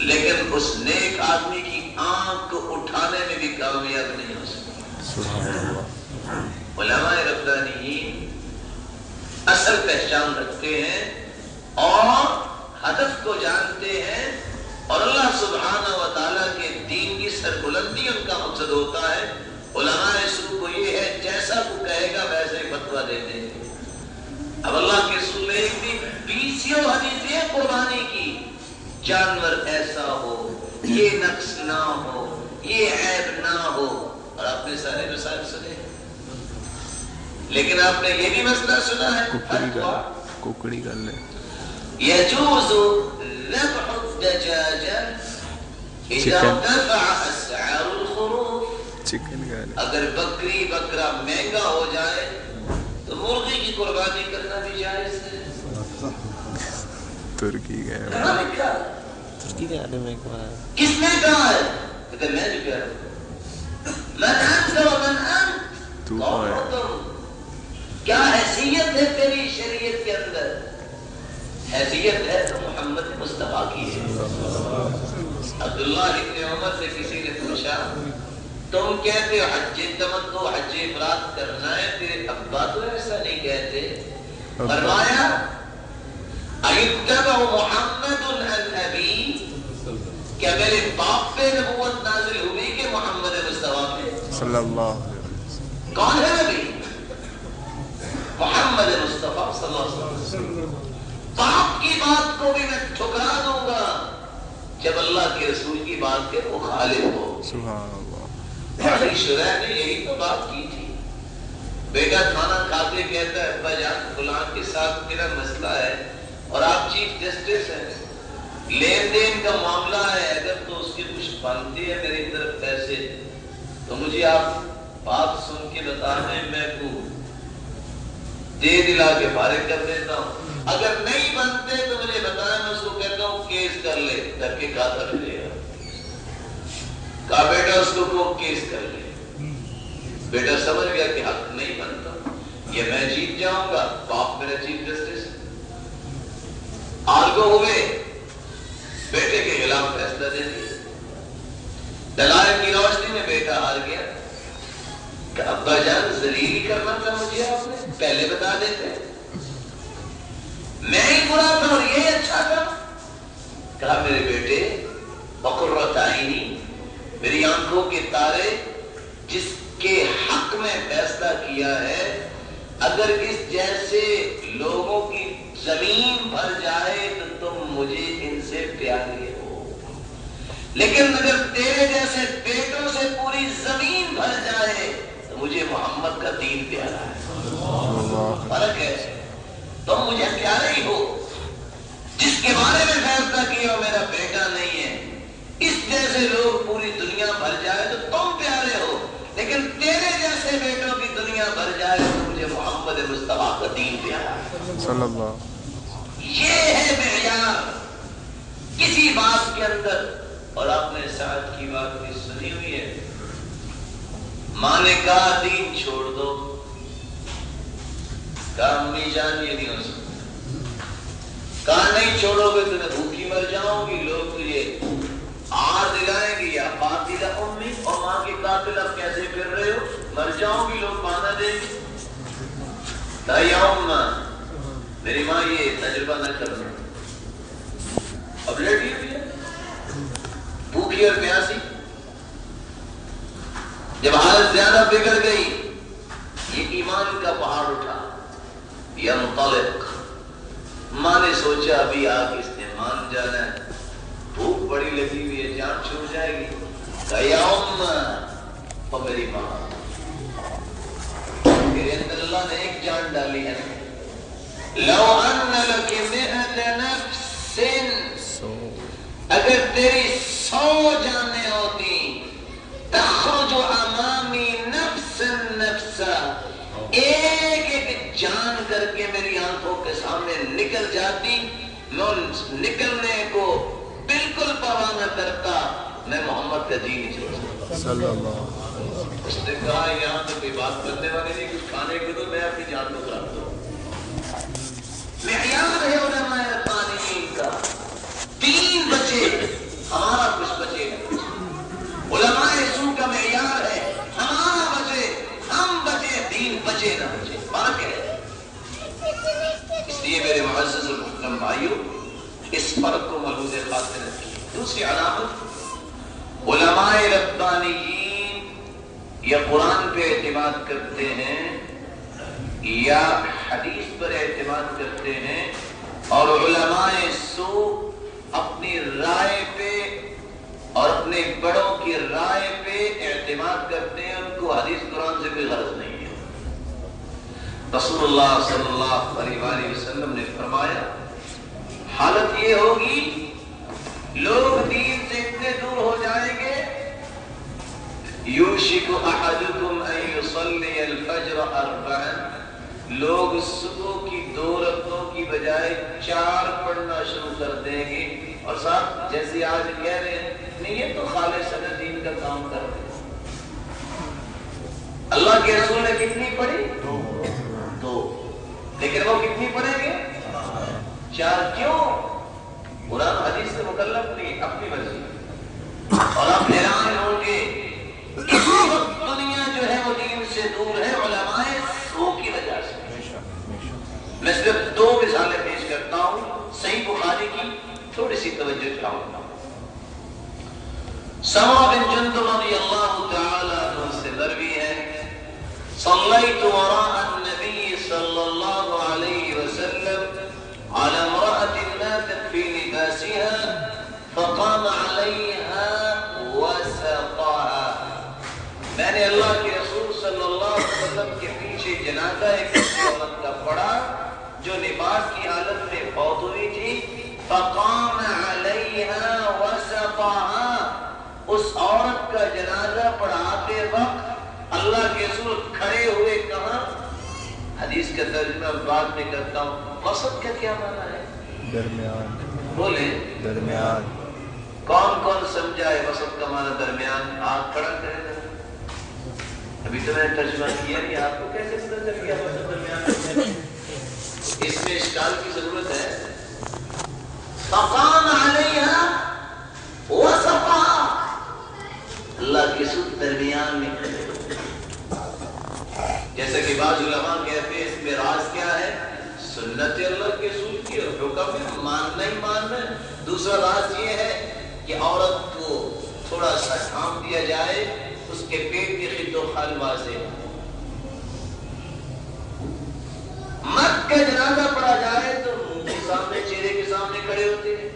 لیکن اس نیک آدمی کی آنکھ کو اٹھانے میں بھی کامیاب نہیں ہو سکتا۔ علماء ربانیین اصل پہچان رکھتے ہیں اور ہدف کو جانتے ہیں، اور اللہ سبحانہ و تعالیٰ کے دین کی سربلندی ان کا مقصد ہوتا ہے۔ علماء سو کو یہ ہے جیسا کو کہے گا ویسے ہی فتویٰ دے دیں گے۔ اب اللہ کے رسول نے ایک بھی 20 حدیثیں قربانی کی، جانور ایسا ہو، یہ نقص نہ ہو، یہ عیب نہ ہو، اور آپ نے سارے مسائل سنے، لیکن آپ نے یہ بھی مسئلہ سنا ہے کوکڑی گل ہے يجوز ذبح الدجاجة إذا ارتفع أسعار الخروف۔ اگر بکری بکرا مہنگا ہو جائے تو مرغی کی قربانی کرنا بھی جائز ہے۔ ترکی گئے کس نے کہا ہے؟ کہتے میں جو کہہ رہا ہوں من انت ومن انت، کون ہو تم، کیا حیثیت ہے تیری شریعت کے اندر؟ حیثیت ہے تو محمد مصطفیٰ کی ہے۔ عبداللہ ابن عمر سے کسی نے پوچھا تم کہتے ہو حج تمتع حج افراد کرنا ہے، تیرے ابا تو ایسا نہیں کہتے۔ فرمایا ایتبع محمد النبی، کیا میرے باپ پہ نبوت نازل ہوئی کہ محمد مصطفیٰ پہ صلی اللہ علیہ وسلم؟ کون ہے نبی؟ محمد مصطفیٰ صلی اللہ علیہ وسلم۔ باپ کی بات کو بھی میں ٹھکرا دوں گا جب اللہ کے رسول کی بات کے مخالف ہو۔ سبحان اللہ۔ شرح نے یہی تو بات کی تھی۔ بیٹا کھانا کھاتے کہتا ہے ابا جان فلان کے ساتھ میرا مسئلہ ہے اور آپ چیف جسٹس ہیں، لین دین کا معاملہ ہے، اگر تو اس کی کچھ بنتی ہے میری طرف پیسے تو مجھے آپ بات سن کے بتا دیں، میں کو دے دلا کے فارغ کر دیتا ہوں، اگر نہیں بنتے تو مجھے بتایا، میں اس کو کہتا ہوں کیس کر لے، کر کے کھاتا ملے گا۔ کہا بیٹا اس کو کیس کر لے۔ بیٹا سمجھ گیا کہ حق نہیں بنتا، یہ میں جیت جاؤں گا، باپ میرا چیف جسٹس۔ آرگو ہوئے، بیٹے کے خلاف فیصلہ دے دیا، دلائل کی روشنی میں بیٹا ہار گیا۔ کہ ابا جان ذلیل کرنا تھا مجھے آپ نے، پہلے بتا دیتے، میں ہی برا تھا اور یہ اچھا تھا۔ کہا میرے بیٹے بقرۃ عینی، میری آنکھوں کے تارے، جس کے حق میں فیصلہ کیا ہے، اگر اس جیسے لوگوں کی زمین بھر جائے تو تم مجھے ان سے پیارے ہو، لیکن اگر تیرے جیسے بیٹوں سے پوری زمین بھر جائے تو مجھے محمد کا دین پیارا ہے۔ فرق ہے، تم مجھے پیارے ہی ہو، جس کے بارے میں فیصلہ کیا میرا بیٹا نہیں ہے، اس جیسے لوگ پوری دنیا بھر جائے تو تم پیارے ہو، لیکن تیرے جیسے بیٹوں کی دنیا بھر جائے تو مجھے محمد مصطفیٰ کا دین پیارا ہے صلی اللہ۔ یہ ہے معیار کسی بات کے اندر۔ اور آپ نے سعد کی بات بھی سنی ہوئی ہے، ماں نے کہا دین چھوڑ دو، کہا امی جان یہ نہیں ہو سکتا، کہا نہیں چھوڑو گے تو میں بھوکی مر جاؤں گی، لوگ تجھے آر دلائیں گے، یا قاتل امی، اور ماں کی قاتل اب کیسے پھر رہے ہو، مر جاؤں گی، لوگ بہانہ دیں گے۔ کہا یا اماں، میری ماں یہ تجربہ نہ کرنا، اب لیٹی ہوئی ہے بھوکی اور پیاسی۔ جب حالت زیادہ بگڑ گئی، یہ ایمان کا پہاڑ اٹھا، ینطلق، ماں نے سوچا ابھی آگ اس نے مان جانا ہے، بھوک بڑی لگی ہوئی ہے، جان چھوٹ جائے گی۔ کہا یا اماں، اور میری ماں، میرے اندر اللہ نے ایک جان ڈالی ہے، لو ان لک مئۃ نفس، اگر تیری 100 جانیں ہوتی، تخرج امامی نفس نفسا، ایک ایک جان کر کے میری آنکھوں کے سامنے نکل جاتی، میں نکلنے کو بالکل پرواہ نہ کرتا، میں محمد کا دین نہیں چھوڑ سکتا صلی اللہ۔ اس نے کہا یہاں تو کوئی بات کرنے والی نہیں، کچھ کھانے کو تو میں اپنی جان کو رکھ دوں۔ معیار ہے علماء ربانیین کا، 3 بچے اس فرق کو ملحوظ خاطر رکھیے. دوسری علامت، علماء ربانیین یا قرآن پہ اعتماد کرتے ہیں یا حدیث پر اعتماد کرتے ہیں، اور علماء سو اپنی رائے پہ اور اپنے بڑوں کی رائے پہ اعتماد کرتے ہیں، ان کو حدیث قرآن سے کوئی غرض نہیں ہے. رسول اللہ صلی اللہ علیہ وآلہ وسلم نے فرمایا حالت یہ ہوگی لوگ دین سے اتنے دور ہو جائیں گے، یوشک احدکم ان یصلی الفجر اربعا، لوگ صبح کی 2 رکعتوں کی بجائے 4 پڑھنا شروع کر دیں گے. اور صاحب جیسے آج کہہ رہے ہیں نہیں یہ تو خالص دین کا کام کر رہے ہیں. اللہ کے رسول نے کتنی پڑھی؟ 2. لیکن وہ کتنی پڑھیں گے؟ 4. کیوں؟ قرآن حدیث سے مکلف نہیں، اپنی مرضی. اور آپ حیران ہوں گے اس وقت دنیا جو ہے وہ دین سے دور ہے علماء سو کی وجہ سے. میں صرف 2 مثالیں پیش کرتا ہوں صحیح بخاری کی، تھوڑی سی توجہ چاہوں گا. سمع بن جندب رضی اللہ تعالی عنہ سے مروی ہے صلیت وراء النبی صلی اللہ علیہ وسلم على امرأة ماتت في لباسها فقام عليها وسقاها. میں نے اللہ کے رسول صلی اللہ علیہ وسلم کے پیچھے جنازہ ایک عورت کا پڑھا جو لباس کی حالت میں فوت ہوئی تھی. فقام علیها وسقاها، اس عورت کا جنازہ پڑھاتے وقت اللہ کے رسول کھڑے ہوئے. کہاں؟ حدیث کا ترجمہ بعد میں کرتا ہوں. وسط کا کیا معنی ہے؟ درمیان. بولے درمیان. کون کون سمجھا ہے وسط کا معنی درمیان؟ ہاتھ کھڑا کرے گا. ابھی تو میں نے ترجمہ کیا نہیں، آپ کو کیسے پتہ چل گیا وسط درمیان؟ اس میں اشکال کی ضرورت ہے. فقام علیہا وسقاہا، اللہ کے رسول درمیان میں کھڑے. جیسا کہ بعض علماء کہتے ہیں اس میں راز کیا ہے؟ سنت اللہ کے رسول کی اور حکم ہے، ماننا ہی ماننا ہے. دوسرا راز یہ ہے کہ عورت کو تھوڑا سا ڈھانپ دیا جائے، اس کے پیٹ کی خد و خال واضح. مرد کا جنازہ پڑھا جائے تو منہ کے سامنے، چہرے کے سامنے کھڑے ہوتے ہیں.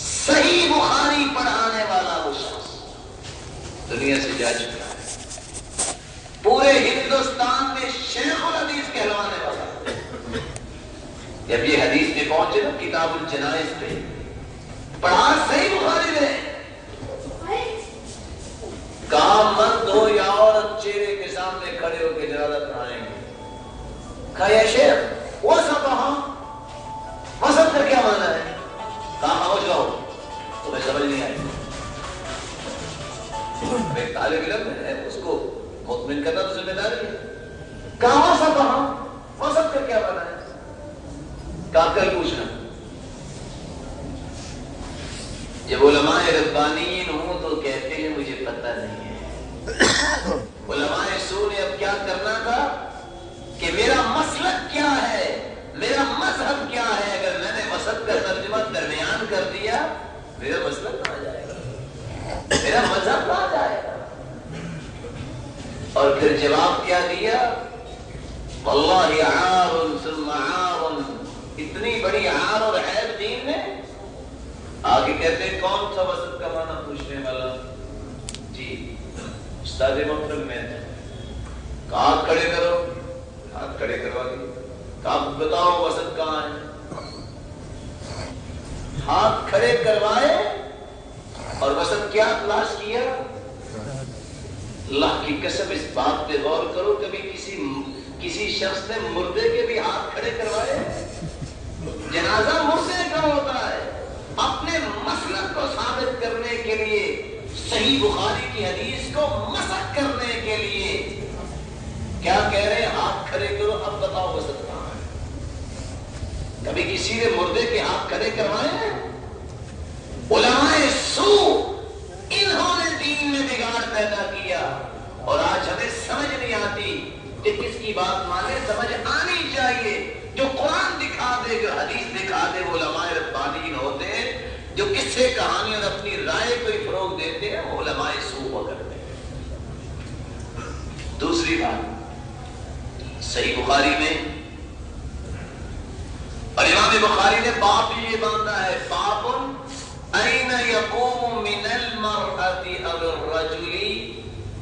صحیح بخاری پڑھانے والا وہ شخص دنیا سے جا چکا ہے، پورے ہندوستان میں شیخ الحدیث کہلوانے والا. جب یہ حدیث میں پہنچے نا کتاب الجنائز پہ، پڑھا صحیح بخاری میں، کہا مرد ہو یا عورت چہرے کے سامنے کھڑے ہو کے جنازہ پڑھائیں گے. کہا یا شیخ وسطہا، وسط کا کیا معنی ہے؟ کہا خاموش رہو، تمہیں سمجھ نہیں آئی. ایک طالب علم ہے، اس کو مطمئن کرنا تو ذمہ داری ہے. کہا وسطہا، وسط کا کیا معنی ہے؟ کہا کل پوچھنا. جب علماء ربانیین ہوں تو کہتے ہیں مجھے پتہ نہیں ہے. علماء سو نے اب کیا کرنا تھا کہ میرا مسلک کیا ہے، میرا مذہب کیا ہے. اگر میں نے وسط کا ترجمہ درمیان کر دیا میرا مسلک کہاں جائے گا، میرا مذہب کہاں جائے گا. اور پھر جواب کیا دیا؟ واللہ عار ثم عار، اتنی بڑی عار اور عیب دین میں. آگے کہتے ہیں کون سا وسط کا معنی پوچھنے والا؟ جی استاد محترم میں تھا. ہاتھ کھڑے کرو، ہاتھ کھڑے کروا دیے. آپ بتاؤ وسط کہاں ہے؟ ہاتھ کھڑے کروائے اور وسط کیا تلاش کیا؟ اللہ کی قسم اس بات پہ غور کرو، کبھی کسی شخص نے مردے کے بھی ہاتھ کھڑے کروائے؟ جنازہ مردے کا ہوتا ہے. اپنے مسلک کو ثابت کرنے کے لیے، صحیح بخاری کی حدیث کو مسح کرنے کے لیے کیا کہہ رہے ہیں؟ ہاتھ کھڑے کرو. اب بتاؤ وسط کہاں ہے؟ کبھی کسی نے مردے کے ہاتھ کھڑے کروائے ہیں؟ علماء سو انہوں نے دین میں بگاڑ پیدا کیا اور آج ہمیں سمجھ نہیں آتی کہ کس کی بات مانے. سمجھ آنی چاہیے. جو قرآن دکھا دے، جو حدیث دکھا دے، وہ علماء ربانیین جو قصے کہانی اور اپنی رائے کو ہی فروغ دیتے ہیں وہ علماء سو ہوا کرتے ہیں۔ دوسری بات صحیح بخاری میں، اور امام بخاری نے باب بھی یہ باندھا ہے، باب این یقوم من المرأة او الرجل،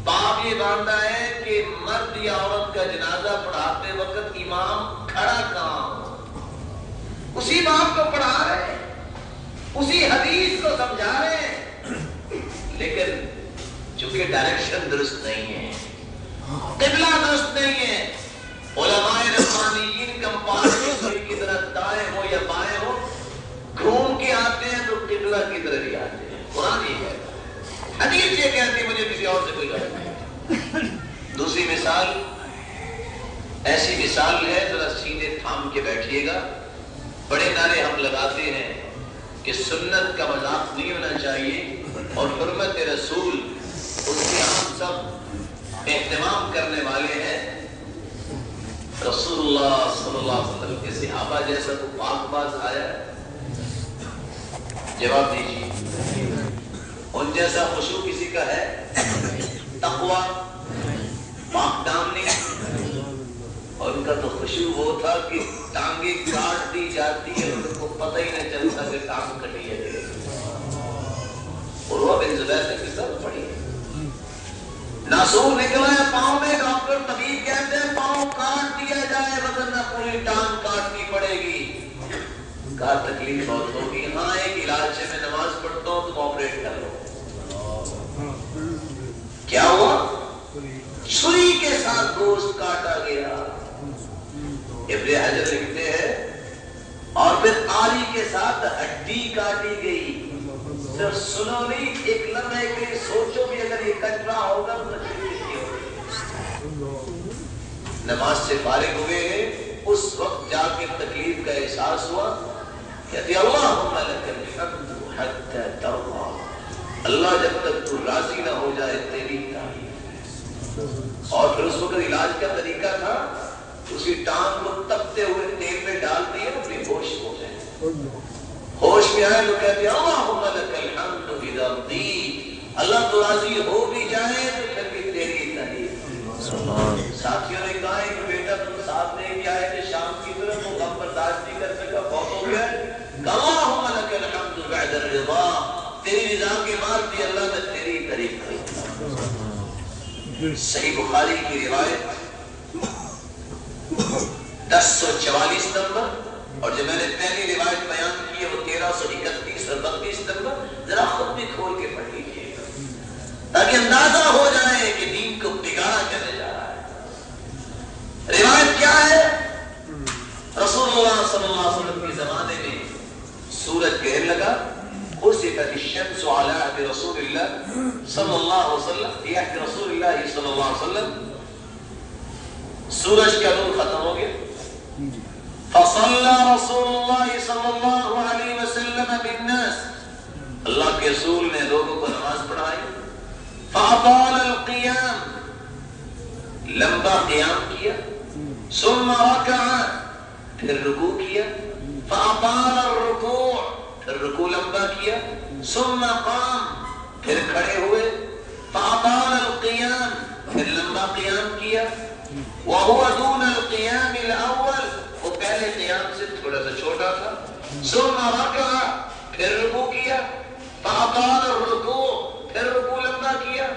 باب یہ باندھا ہے کہ مرد یا عورت کا جنازہ پڑھاتے وقت امام کھڑا کہاں، اسی باب کو پڑھا رہے ہیں، اسی حدیث کو سمجھا رہے ہیں، لیکن چونکہ ڈائریکشن درست نہیں ہے، قبلہ درست نہیں ہے، علماء ربانیین کمپارٹمنٹ کی طرف دائیں ہو یا بائیں ہو گھوم کے آتے ہیں تو قبلہ کی طرف ہی آتے ہیں۔ قرآن یہ کہتا ہے، حدیث یہ کہتی ہے، مجھے کسی اور سے کوئی غلط نہیں۔ دوسری مثال، ایسی مثال ہے، ذرا سیدھے تھام کے بیٹھیے گا، بڑے نعرے ہم لگاتے ہیں کہ سنت کا مذاق نہیں ہونا چاہیے اور حرمت رسول اس کے ہم سب اہتمام کرنے والے ہیں۔ رسول اللہ صلی اللہ علیہ وسلم کے صحابہ جیسا تو پاک باز آیا ہے؟ جواب دیجیے، ان جیسا خشوع کسی کا ہے؟ تقویٰ، پاک دامنی، اور ان کا تو خشوع وہ تھا کہ ٹانگیں کاٹ دی جاتی ہے اور ان کو پتہ ہی نہیں چلتا کہ ٹانگ کٹی ہے۔ اور وہ بن زبیر نے کس طرح پڑھی ہے، ناسور نکلا ہے پاؤں میں، ڈاکٹر طبیب کہتے ہیں پاؤں کاٹ دیا جائے ورنہ پوری ٹانگ کاٹنی پڑے گی۔ کہا تکلیف بہت ہوگی، ہاں ایک علاج ہے، میں نماز پڑھتا ہوں تم آپریٹ کر لو۔ کیا ہوا؟ چھری کے ساتھ گوشت کاٹا گیا۔ ابن حجر لکھتے ہیں اور پھر آری کے ساتھ ہڈی کاٹی گئی۔ صرف سنو نہیں، ایک لمحے کے لیے سوچو بھی اگر یہ کٹ رہا ہوگا تو تکلیف کتنی ہوگی۔ نماز سے فارغ ہوئے ہیں، اس وقت جا کے تکلیف کا احساس ہوا، کہتے اللہم لک الحمد حتی ترضی، اللہ جب تک تو راضی نہ ہو جائے تیری تعریف۔ اور پھر اس وقت علاج کا طریقہ تھا اسی ٹانگ کو تپتے ہوئے تیل میں ڈال دیے اور بے ہوش ہو جائے۔ ہوش میں آئے تو کہتے ہیں اللہم لک الحمد اذا رضیت، اللہ تو راضی ہو بھی جائے تو پھر بھی تیری تعریف۔ ساتھیوں نے کہا کہ بیٹا تم ساتھ لے کے آئے تھے شام کی طرف، وہ غم برداشت نہیں کر سکا، فوت ہو گیا۔ اللہم لک الحمد بعد الرضا، تیری رضا کے بعد بھی اللہ نے تیری تعریف کی۔ صحیح بخاری کی روایت 1044 نمبر، اور جو میں نے پہلی روایت بیان کی ہے وہ 1331 اور 32 نمبر، ذرا خود بھی کھول کے پڑھ لیجیے تاکہ اندازہ ہو جائے کہ دین کو بگاڑا کیسے جا رہا ہے۔ روایت کیا ہے؟ رسول اللہ صلی اللہ علیہ وسلم کے زمانے میں سورج گہر لگا، خسفت الشمس علی عهد رسول اللہ صلی اللہ علیہ وسلم، فی عہد رسول اللہ صلی اللہ علیہ وسلم، سورج کا نور ختم ہو گیا۔ فصلى رسول اللہ صلی اللہ علیہ وسلم بالناس، اللہ کے رسول نے لوگوں کو نماز پڑھائی۔ فأطال القیام، لمبا قیام کیا۔ ثم رکع، پھر رکوع کیا۔ فأطال الرکوع، پھر رکوع لمبا کیا۔ ثم قام، پھر کھڑے ہوئے۔ فأطال القیام، پھر لمبا قیام کیا۔ وهو دون القیام الاول، وہ پہلے قیام سے تھوڑا سا چھوٹا تھا۔ ثم رکع، پھر رکوع کیا۔ فأطال الرکوع، پھر رکوع لمبا کیا۔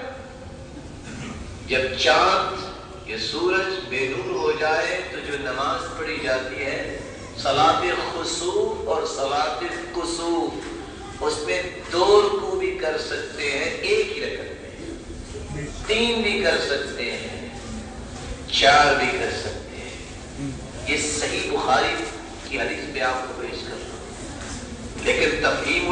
جب چاند یا سورج بے نور ہو جائے تو جو نماز پڑھی جاتی ہے صلاۃ خسوف اور صلاۃ کسوف، اس میں 2 رکوع بھی کر سکتے ہیں ایک ہی رکعت میں، 3 بھی کر سکتے ہیں، 4 بھی کر سکتے ہیں۔ یہ صحیح بخاری کی حدیث میں آپ کو پیش کر رہا ہوں، لیکن تفہیم